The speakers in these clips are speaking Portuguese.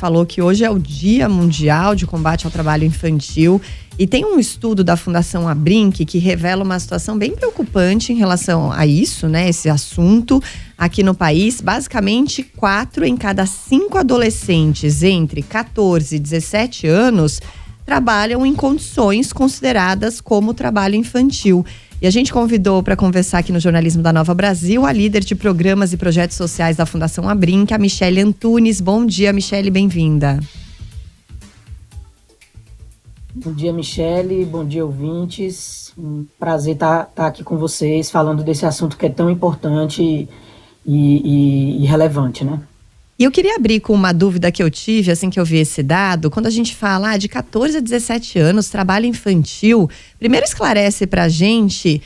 falou que hoje é o Dia Mundial de Combate ao Trabalho Infantil e tem um estudo da Fundação Abrinq que revela uma situação bem preocupante em relação a isso, né? Esse assunto aqui no país. Basicamente, 4 em cada 5 adolescentes entre 14 e 17 anos trabalham em condições consideradas como trabalho infantil. E a gente convidou para conversar aqui no Jornalismo da Nova Brasil a líder de programas e projetos sociais da Fundação Abrinq, a Michele Antunes. Bom dia, Michele, bem-vinda. Bom dia, Michele, bom dia, ouvintes. Um prazer estar aqui com vocês, falando desse assunto que é tão importante e relevante, né? E eu queria abrir com uma dúvida que eu tive, assim que eu vi esse dado. Quando a gente fala de 14 a 17 anos, trabalho infantil, primeiro esclarece pra gente,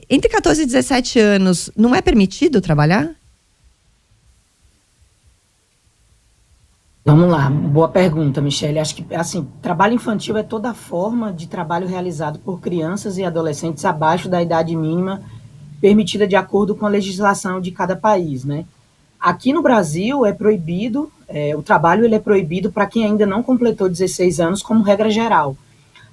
entre 14 e 17 anos, não é permitido trabalhar? Vamos lá, boa pergunta, Michele. Acho que, assim, trabalho infantil é toda forma de trabalho realizado por crianças e adolescentes abaixo da idade mínima permitida de acordo com a legislação de cada país, né? Aqui no Brasil é proibido, o trabalho ele é proibido para quem ainda não completou 16 anos como regra geral.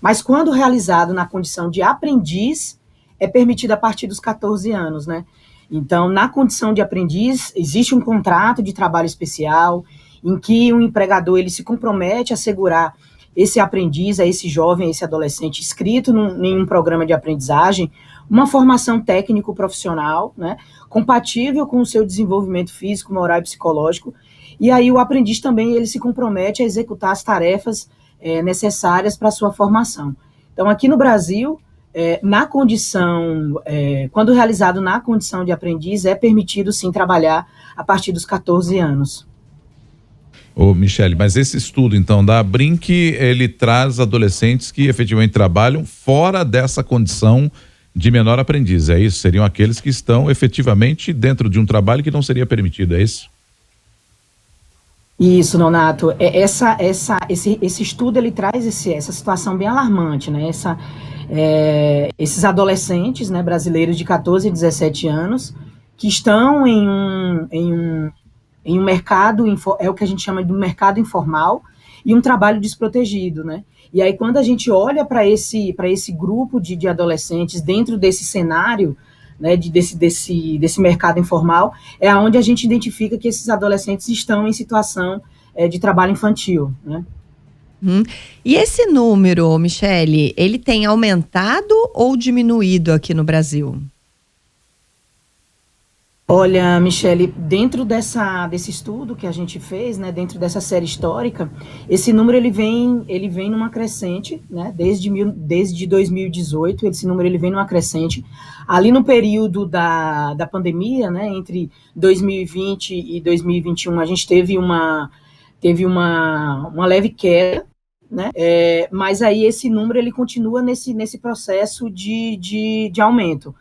Mas quando realizado na condição de aprendiz, é permitido a partir dos 14 anos, né? Então, na condição de aprendiz, existe um contrato de trabalho especial em que o empregador ele se compromete a assegurar esse aprendiz, a esse jovem, a esse adolescente inscrito em um programa de aprendizagem, uma formação técnico-profissional, né, compatível com o seu desenvolvimento físico, moral e psicológico, e aí o aprendiz também ele se compromete a executar as tarefas necessárias para a sua formação. Então, aqui no Brasil, na condição, quando realizado na condição de aprendiz, é permitido sim trabalhar a partir dos 14 anos. Ô, Michele, mas esse estudo, então, da Abrinq, ele traz adolescentes que efetivamente trabalham fora dessa condição de menor aprendiz, é isso? Seriam aqueles que estão efetivamente dentro de um trabalho que não seria permitido, é isso? Isso, Nonato. Esse estudo, ele traz essa situação bem alarmante, né? Esses adolescentes, né, brasileiros de 14 e 17 anos, que estão em um mercado, é o que a gente chama de um mercado informal, e um trabalho desprotegido, né? E aí, quando a gente olha para esse grupo de adolescentes dentro desse cenário, né, desse mercado informal, é onde a gente identifica que esses adolescentes estão em situação de trabalho infantil, né? E esse número, Michele, ele tem aumentado ou diminuído aqui no Brasil? Olha, Michele, dentro desse estudo que a gente fez, né, dentro dessa série histórica, esse número ele vem numa crescente, né, desde 2018, esse número ele vem numa crescente. Ali no período da pandemia, né, entre 2020 e 2021, a gente teve uma leve queda, né, mas aí esse número ele continua nesse processo de aumento.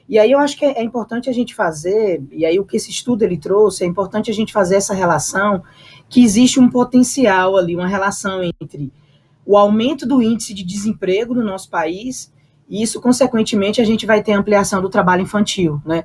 E aí eu acho que é importante a gente fazer, e aí o que esse estudo ele trouxe, é importante a gente fazer essa relação, que existe um potencial ali, uma relação entre o aumento do índice de desemprego no nosso país, e isso, consequentemente, a gente vai ter ampliação do trabalho infantil, né?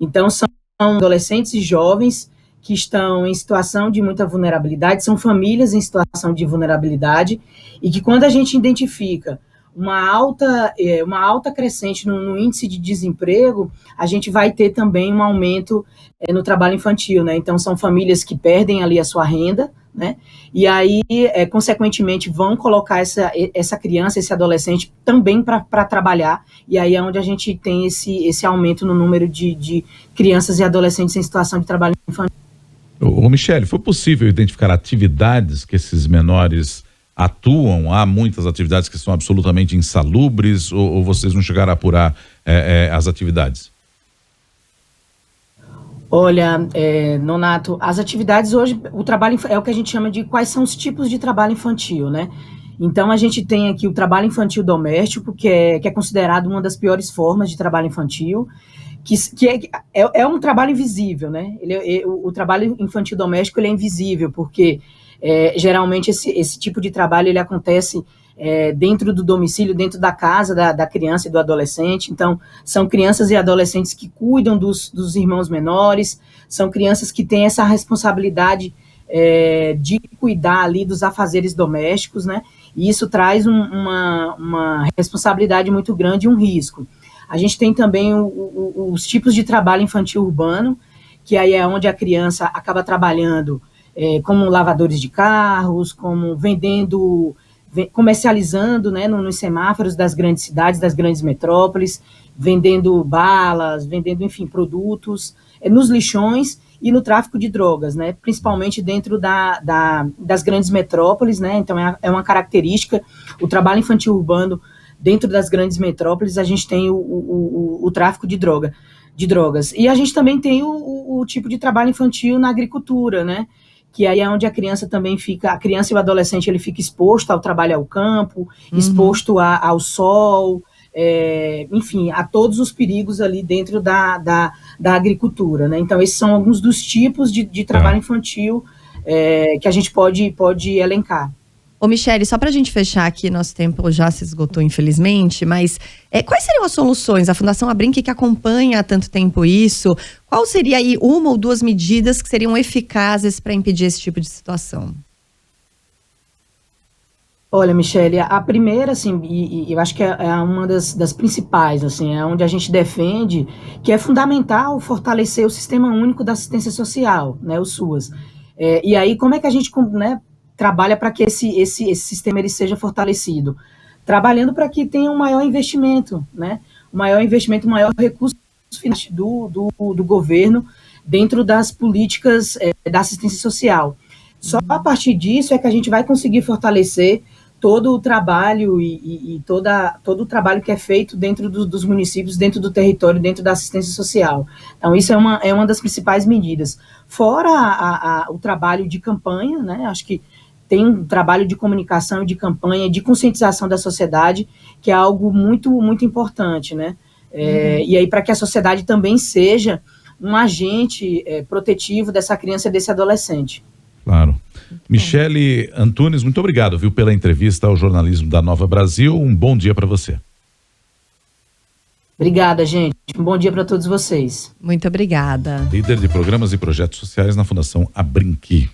Então, são adolescentes e jovens que estão em situação de muita vulnerabilidade, são famílias em situação de vulnerabilidade, e que quando a gente identifica uma alta crescente no índice de desemprego, a gente vai ter também um aumento no trabalho infantil, né? Então, são famílias que perdem ali a sua renda, né? E aí, consequentemente, vão colocar essa criança, esse adolescente também para trabalhar, e aí é onde a gente tem esse aumento no número de crianças e adolescentes em situação de trabalho infantil. Ô, Michele, foi possível identificar atividades que esses menores atuam? Há muitas atividades que são absolutamente insalubres, ou vocês não chegaram a apurar as atividades? Olha, Nonato, as atividades hoje, o trabalho é o que a gente chama de quais são os tipos de trabalho infantil, né? Então, a gente tem aqui o trabalho infantil doméstico, que é considerado uma das piores formas de trabalho infantil, que é um trabalho invisível, né? O trabalho infantil doméstico ele é invisível, porque geralmente esse tipo de trabalho ele acontece dentro do domicílio, dentro da casa da criança e do adolescente. Então, são crianças e adolescentes que cuidam dos irmãos menores, são crianças que têm essa responsabilidade de cuidar ali dos afazeres domésticos, né? E isso traz uma responsabilidade muito grande e um risco. A gente tem também os tipos de trabalho infantil urbano, que aí é onde a criança acaba trabalhando como lavadores de carros, como comercializando, né, nos semáforos das grandes cidades, das grandes metrópoles, vendendo balas, vendendo, enfim, produtos, nos lixões e no tráfico de drogas, né, principalmente dentro das grandes metrópoles, né, então é uma característica, o trabalho infantil urbano dentro das grandes metrópoles, a gente tem o tráfico de drogas. E a gente também tem o tipo de trabalho infantil na agricultura, né, que aí é onde a criança e o adolescente, ele fica exposto ao trabalho ao campo, exposto ao sol, enfim, a todos os perigos ali dentro da agricultura, né? Então, esses são alguns dos tipos de trabalho infantil que a gente pode elencar. Ô, Michele, só para a gente fechar aqui, nosso tempo já se esgotou, infelizmente, mas quais seriam as soluções? A Fundação Abrinq, que acompanha há tanto tempo isso, qual seria aí uma ou duas medidas que seriam eficazes para impedir esse tipo de situação? Olha, Michele, a primeira, assim, e eu acho que é uma das principais, assim, é onde a gente defende que é fundamental fortalecer o Sistema Único da Assistência Social, né, o SUAS. E aí, como é que a gente, né, trabalha para que esse sistema ele seja fortalecido? Trabalhando para que tenha um maior investimento, né? Um maior recurso do governo dentro das políticas da assistência social. Só a partir disso é que a gente vai conseguir fortalecer todo o trabalho e todo o trabalho que é feito dentro dos municípios, dentro do território, dentro da assistência social. Então, isso é uma das principais medidas. Fora o trabalho de campanha, né? Acho que tem um trabalho de comunicação e de campanha, de conscientização da sociedade, que é algo muito, muito importante, né? E aí, para que a sociedade também seja um agente protetivo dessa criança e desse adolescente. Claro. Michele Antunes, muito obrigado, viu, pela entrevista ao jornalismo da Nova Brasil. Um bom dia para você. Obrigada, gente. Um bom dia para todos vocês. Muito obrigada. Líder de programas e projetos sociais na Fundação Abrinq.